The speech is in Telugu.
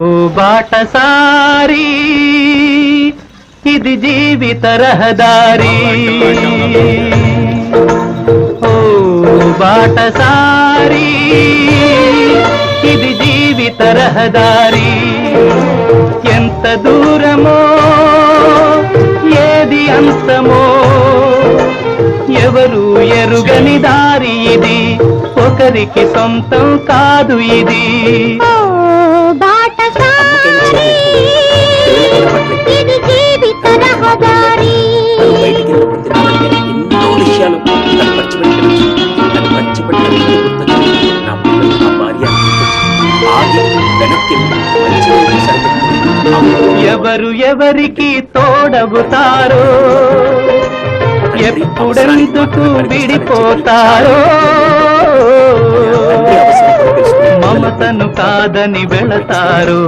ఓ బాటసారి ఇది జీవిత రహదారి. ఓ బాటసారి ఇది జీవిత రహదారి. ఎంత దూరమో ఏది అంతమో ఎవరు ఎరుగని దారి ఇది, ఒకరికి సొంతం కాదు ఇది. ఎవరు ఎవరికి తోడవుతారో, ఎప్పుడెందుకు విడిపోతారో, మమతను కాదని వెళతారో.